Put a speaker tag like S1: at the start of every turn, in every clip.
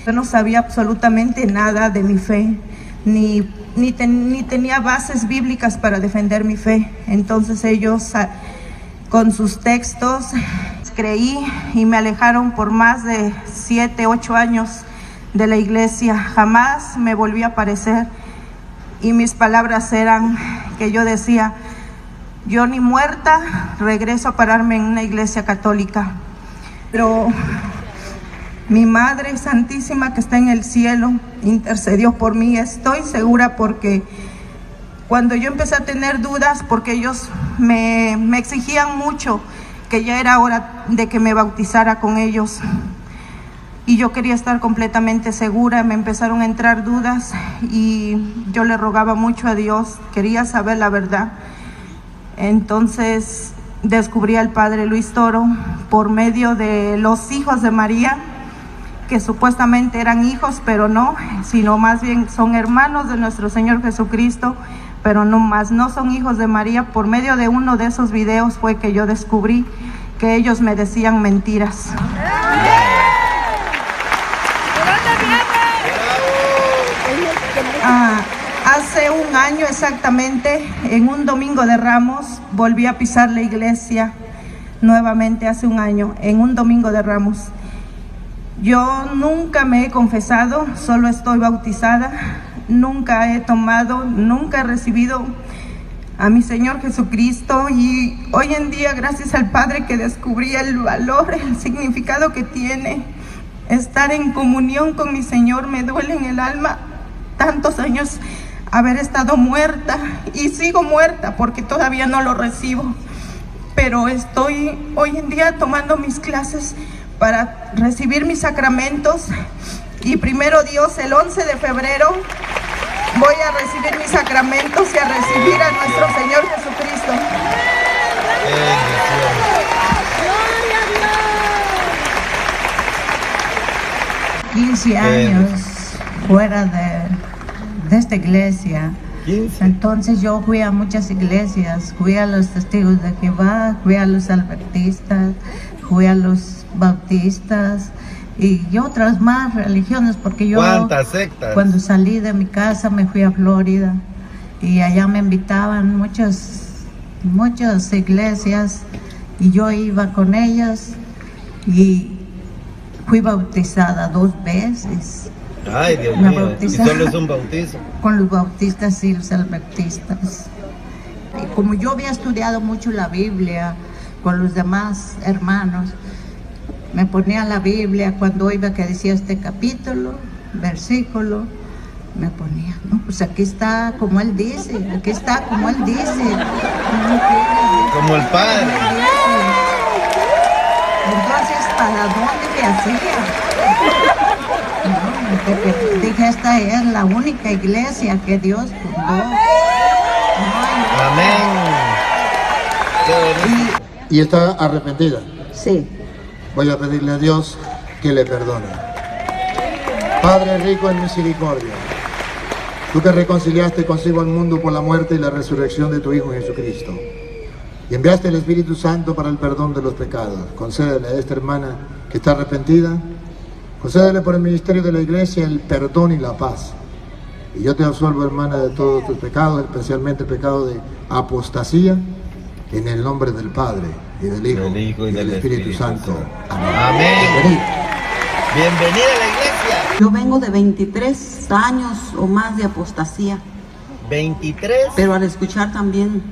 S1: Yo no sabía absolutamente nada de mi fe, ni tenía bases bíblicas para defender mi fe. Entonces ellos, con sus textos, creí y me alejaron por más de 7, 8 años de la iglesia. Jamás me volví a aparecer y mis palabras eran que yo decía: yo ni muerta regreso a pararme en una iglesia católica. Pero mi Madre Santísima, que está en el cielo, intercedió por mí. Estoy segura, porque cuando yo empecé a tener dudas, porque ellos me exigían mucho, que ya era hora de que me bautizara con ellos, y yo quería estar completamente segura, me empezaron a entrar dudas y yo le rogaba mucho a Dios, quería saber la verdad. Entonces descubrí al Padre Luis Toro por medio de los hijos de María, que supuestamente eran hijos, pero no, sino más bien son hermanos de nuestro Señor Jesucristo, pero no son hijos de María. Por medio de uno de esos videos fue que yo descubrí que ellos me decían mentiras. Hace un año exactamente, en un domingo de Ramos, volví a pisar la iglesia nuevamente. Hace un año, en un domingo de Ramos. Yo nunca me he confesado, solo estoy bautizada, nunca he tomado, nunca he recibido a mi Señor Jesucristo, y hoy en día, gracias al Padre, que descubrí el valor, el significado que tiene estar en comunión con mi Señor. Me duele en el alma tantos años haber estado muerta, y sigo muerta porque todavía no lo recibo, pero estoy hoy en día tomando mis clases para recibir mis sacramentos, y primero Dios, el 11 de febrero voy a recibir mis sacramentos y a recibir a nuestro Señor Jesucristo.
S2: ¡Gloria a Dios!
S3: 15 años fuera de esta iglesia.
S4: 15.
S3: Entonces yo fui a muchas iglesias, fui a los Testigos de Jehová, fui a los Albertistas, fui a los Bautistas y otras más religiones, porque yo
S4: ¿Cuántas sectas?
S3: Cuando salí de mi casa me fui a Florida y allá me invitaban muchas iglesias y yo iba con ellas y fui bautizada 2 veces.
S4: Ay, Dios mío, y solo es un bautizo.
S3: Con los bautistas y los albertistas. Y como yo había estudiado mucho la Biblia con los demás hermanos, me ponía la Biblia cuando iba que decía este capítulo, versículo, me ponía, no, pues aquí está como él dice, aquí está como él dice.
S4: Como el Padre.
S3: Entonces, ¿para dónde me hacía? No, dije, esta es la única iglesia que Dios fundó.
S4: Amén.
S5: ¿Y está arrepentida?
S3: Sí.
S5: Voy a pedirle a Dios que le perdone. Padre rico en misericordia, tú que reconciliaste consigo al mundo por la muerte y la resurrección de tu Hijo Jesucristo, y enviaste el Espíritu Santo para el perdón de los pecados, concédele a esta hermana que está arrepentida, concédele por el ministerio de la iglesia el perdón y la paz. Y yo te absuelvo, hermana, de todos tus pecados, especialmente el pecado de apostasía, en el nombre del Padre, y del Hijo, y del Espíritu Santo. Amén.
S4: Amén. Bienvenida a la iglesia.
S6: Yo vengo de 23 años o más de apostasía.
S4: 23.
S6: Pero al escuchar también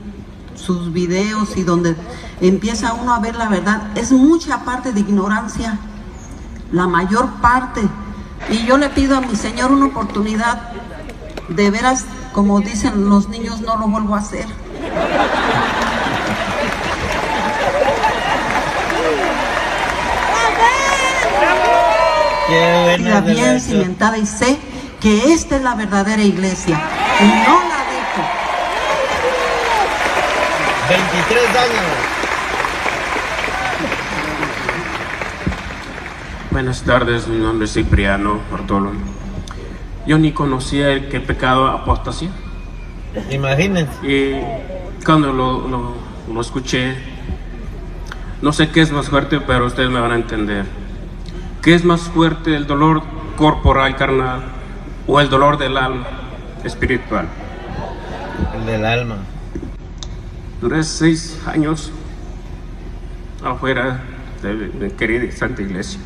S6: sus videos y donde empieza uno a ver la verdad, es mucha parte de ignorancia, la mayor parte. Y yo le pido a mi Señor una oportunidad, de veras, como dicen los niños, no lo vuelvo a hacer. Queda bien cimentada y sé que esta es la verdadera iglesia y no la dejo.
S4: 23 años.
S7: Buenas tardes, mi nombre es Cipriano Bartolo. Yo ni conocía el que pecado apostasía.
S4: Imagínense.
S7: Y cuando lo escuché, no sé qué es más fuerte, pero ustedes me van a entender. ¿Qué es más fuerte, el dolor corporal, carnal, o el dolor del alma espiritual?
S4: El del alma.
S7: Duré 6 años afuera de mi querida y santa iglesia.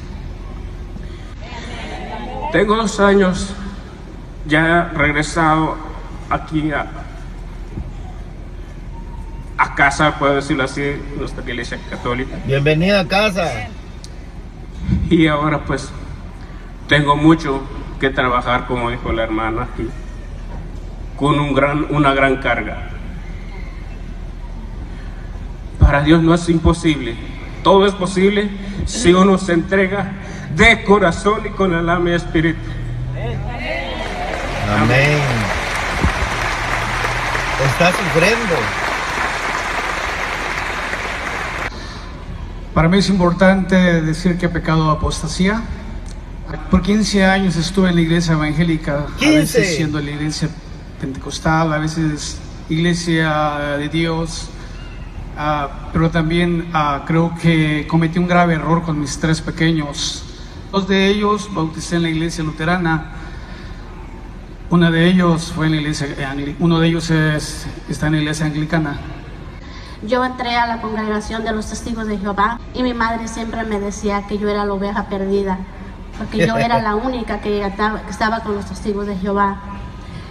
S7: Tengo 2 años ya regresado aquí a casa, puedo decirlo así, nuestra iglesia católica.
S4: Bienvenido a casa.
S7: Y ahora pues tengo mucho que trabajar, como dijo la hermana aquí, con una gran carga. Para Dios no es imposible, todo es posible si uno se entrega de corazón y con el alma y espíritu.
S4: Amén. Está sufriendo.
S8: Para mí es importante decir que he pecado de apostasía. Por 15 años estuve en la iglesia evangélica,
S4: 15.
S8: a veces siendo la iglesia pentecostal, a veces iglesia de Dios, pero también creo que cometí un grave error con mis 3 pequeños. 2 de ellos bauticé en la iglesia luterana. Uno de ellos está en la iglesia anglicana.
S2: Yo entré a la congregación de los Testigos de Jehová y mi madre siempre me decía que yo era la oveja perdida, porque yo era la única que estaba con los Testigos de Jehová.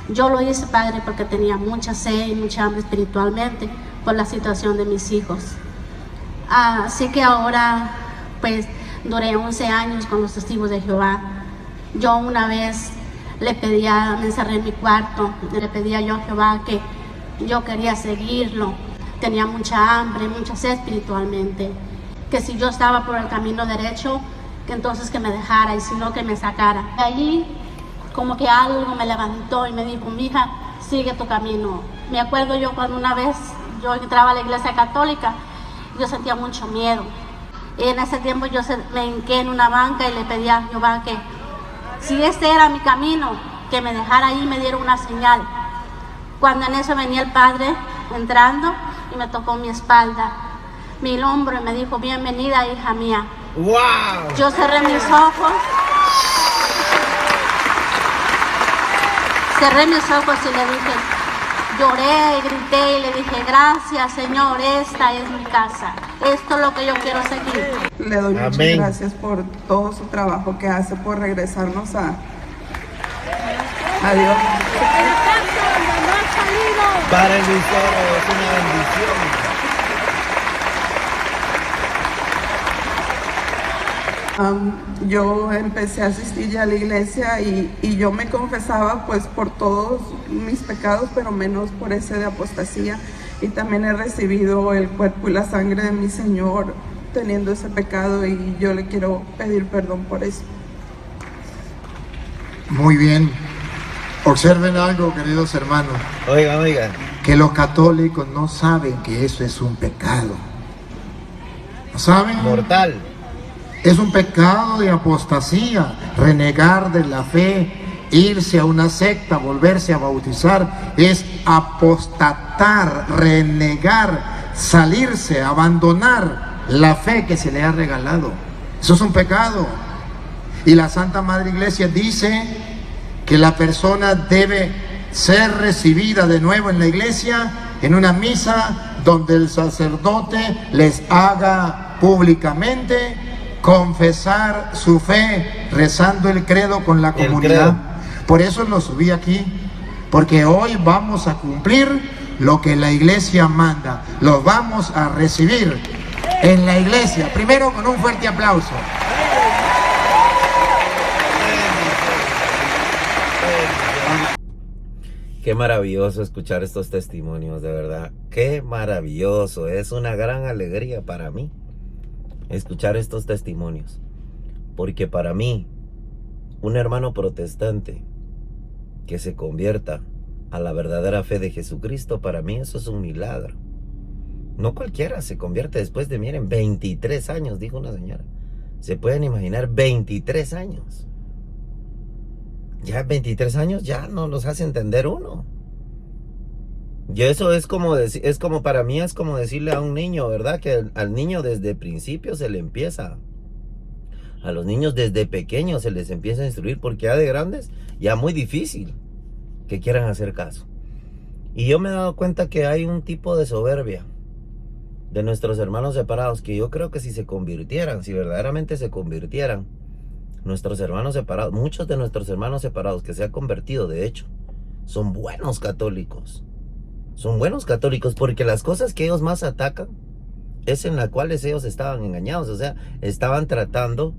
S2: Yo lo hice, Padre, porque tenía mucha sed y mucha hambre espiritualmente por la situación de mis hijos. Así que ahora, pues, duré 11 años con los Testigos de Jehová. Yo una vez me encerré en mi cuarto, le pedía yo a Jehová que yo quería seguirlo. Tenía mucha hambre, mucha sed espiritualmente, que si yo estaba por el camino derecho, que entonces que me dejara, y si no, que me sacara. De allí como que algo me levantó y me dijo: mija, sigue tu camino. Me acuerdo yo cuando una vez yo entraba a la iglesia católica, yo sentía mucho miedo, y en ese tiempo yo me hinqué en una banca y le pedí a Jehová que si este era mi camino, que me dejara ahí y me diera una señal. Cuando en eso venía el Padre entrando y me tocó mi espalda, mi hombro, y me dijo: bienvenida, hija mía.
S4: ¡Wow!
S2: Yo cerré mis ojos y le dije, lloré, grité y le dije: gracias, Señor, esta es mi casa, esto es lo que yo quiero seguir.
S9: Le doy muchas
S4: Amén.
S9: gracias por todo su trabajo que hace, por regresarnos a Dios.
S4: Para el Lucero es una bendición.
S9: Yo empecé a asistir ya a la iglesia y yo me confesaba pues por todos mis pecados, pero menos por ese de apostasía, y también he recibido el cuerpo y la sangre de mi Señor teniendo ese pecado, y yo le quiero pedir perdón por eso.
S5: Muy bien. Observen algo, queridos hermanos,
S4: Oigan.
S5: que los católicos no saben que eso es un pecado. ¿No saben?
S4: Mortal.
S5: Es un pecado de apostasía, renegar de la fe, irse a una secta, volverse a bautizar, es apostatar, renegar, salirse, abandonar la fe que se le ha regalado. Eso es un pecado. Y la Santa Madre Iglesia dice que la persona debe ser recibida de nuevo en la iglesia, en una misa donde el sacerdote les haga públicamente confesar su fe, rezando el credo con la comunidad. Por eso lo subí aquí, porque hoy vamos a cumplir lo que la iglesia manda. Lo vamos a recibir en la iglesia. Primero con un fuerte aplauso.
S10: Qué maravilloso escuchar estos testimonios, de verdad. Qué maravilloso. Es una gran alegría para mí escuchar estos testimonios. Porque para mí, un hermano protestante que se convierta a la verdadera fe de Jesucristo, para mí eso es un milagro. No cualquiera se convierte después de, miren, 23 años, dijo una señora. ¿Se pueden imaginar 23 años? Ya 23 años ya no los hace entender uno. Y eso es como decir, para mí es como decirle a un niño, ¿verdad? Que al niño desde el principio se le empieza A los niños desde pequeños se les empieza a instruir, porque ya de grandes, ya muy difícil que quieran hacer caso. Y yo me he dado cuenta que hay un tipo de soberbia de nuestros hermanos separados, que yo creo que si se convirtieran, si verdaderamente se convirtieran, nuestros hermanos separados, muchos de nuestros hermanos separados que se han convertido, de hecho, son buenos católicos. Son buenos católicos, porque las cosas que ellos más atacan es en las cuales ellos estaban engañados. O sea, estaban tratando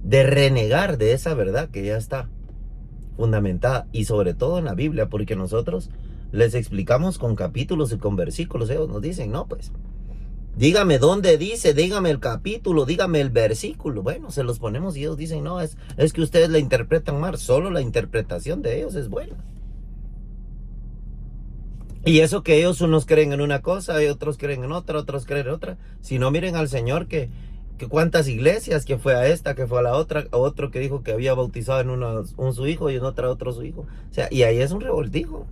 S10: de renegar de esa verdad que ya está fundamentada, y sobre todo en la Biblia, porque nosotros les explicamos con capítulos y con versículos. Ellos nos dicen, no, pues, dígame dónde dice, dígame el capítulo, dígame el versículo. Bueno, se los ponemos y ellos dicen, no, es que ustedes la interpretan mal. Solo la interpretación de ellos es buena. Y eso que ellos unos creen en una cosa y otros creen en otra, otros creen en otra. Si no, miren al Señor que cuántas iglesias, que fue a esta, que fue a la otra, a otro que dijo que había bautizado en una su hijo y en otra otro su hijo. O sea, y ahí es un revoltijo.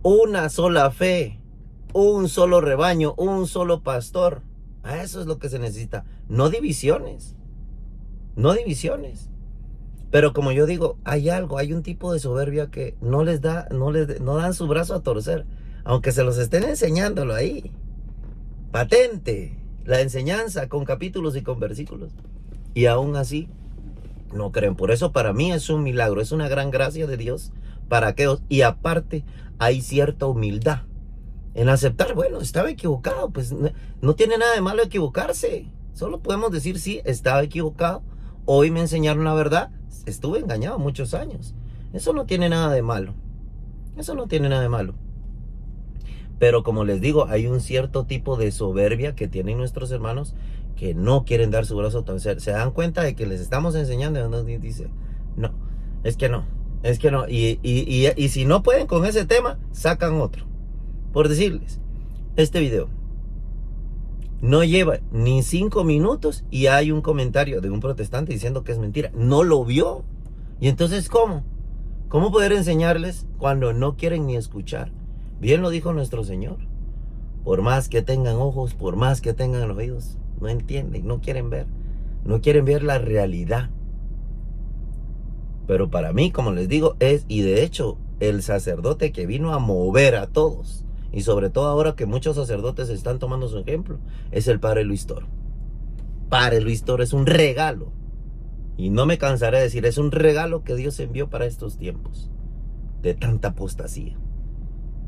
S10: Una sola fe, un solo rebaño, un solo pastor. A eso es lo que se necesita. No divisiones. No divisiones. Pero como yo digo, hay algo, hay un tipo de soberbia que no dan su brazo a torcer. Aunque se los estén enseñándolo ahí. Patente. La enseñanza con capítulos y con versículos. Y aún así, no creen. Por eso para mí es un milagro. Es una gran gracia de Dios para aquellos. Y aparte, hay cierta humildad en aceptar, bueno, estaba equivocado. Pues no tiene nada de malo equivocarse. Solo podemos decir, sí, estaba equivocado. Hoy me enseñaron la verdad. Estuve engañado muchos años. Eso no tiene nada de malo. Eso no tiene nada de malo. Pero como les digo, hay un cierto tipo de soberbia que tienen nuestros hermanos que no quieren dar su brazo a torcer. Se dan cuenta de que les estamos enseñando y uno dice, no, es que no, es que no. Y si no pueden con ese tema, sacan otro. Por decirles, este video no lleva ni 5 minutos y hay un comentario de un protestante diciendo que es mentira. No lo vio. Y entonces, ¿cómo? ¿Cómo poder enseñarles cuando no quieren ni escuchar? Bien lo dijo nuestro Señor. Por más que tengan ojos, por más que tengan oídos, no entienden, no quieren ver. No quieren ver la realidad. Pero para mí, como les digo, y de hecho, el sacerdote que vino a mover a todos, y sobre todo ahora que muchos sacerdotes están tomando su ejemplo, es el Padre Luis Toro. Padre Luis Toro es un regalo. Y no me cansaré de decir, es un regalo que Dios envió para estos tiempos. De tanta apostasía.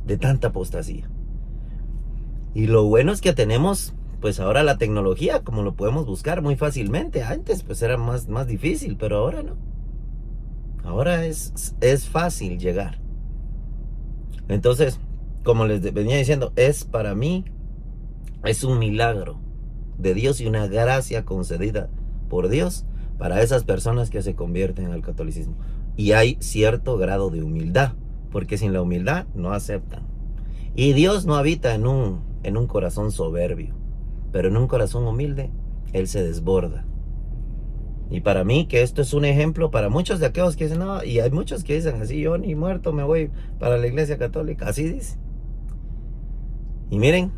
S10: De tanta apostasía. Y lo bueno es que tenemos, pues ahora la tecnología, como lo podemos buscar muy fácilmente. Antes pues era más difícil, pero ahora no. Ahora es fácil llegar. Entonces, como les venía diciendo, para mí, es un milagro de Dios y una gracia concedida por Dios para esas personas que se convierten al catolicismo. Y hay cierto grado de humildad, porque sin la humildad no aceptan. Y Dios no habita en un corazón soberbio, pero en un corazón humilde, Él se desborda. Y para mí, que esto es un ejemplo para muchos de aquellos que dicen, no, y hay muchos que dicen así, yo ni muerto me voy para la iglesia católica, así dice. Y miren,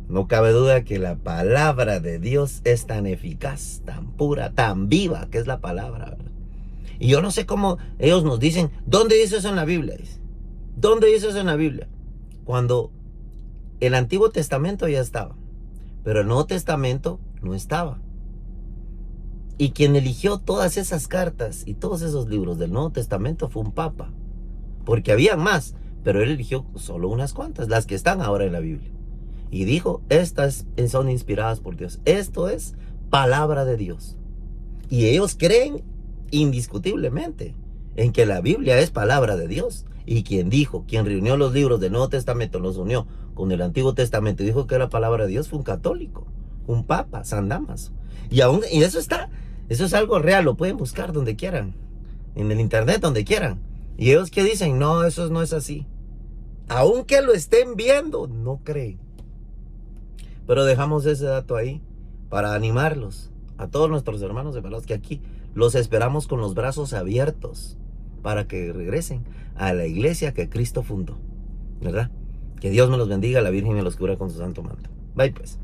S10: no cabe duda que la palabra de Dios es tan eficaz, tan pura, tan viva, que es la palabra, ¿verdad? Y yo no sé cómo ellos nos dicen, ¿dónde dice eso en la Biblia? ¿Dónde dice eso en la Biblia? Cuando el Antiguo Testamento ya estaba, pero el Nuevo Testamento no estaba. Y quien eligió todas esas cartas y todos esos libros del Nuevo Testamento fue un papa. Porque había más, pero él eligió solo unas cuantas, las que están ahora en la Biblia. Y dijo, estas son inspiradas por Dios. Esto es palabra de Dios. Y ellos creen indiscutiblemente en que la Biblia es palabra de Dios. Y quien reunió los libros del Nuevo Testamento, los unió con el Antiguo Testamento y dijo que era palabra de Dios, fue un católico, un papa, San Damaso. Y eso es algo real, lo pueden buscar donde quieran, en el internet, donde quieran. Y ellos que dicen, no, eso no es así. Aunque lo estén viendo, no creen. Pero dejamos ese dato ahí para animarlos a todos nuestros hermanos separados, que aquí los esperamos con los brazos abiertos para que regresen a la iglesia que Cristo fundó, ¿verdad? Que Dios me los bendiga, la Virgen me los cubra con su santo manto. Bye pues.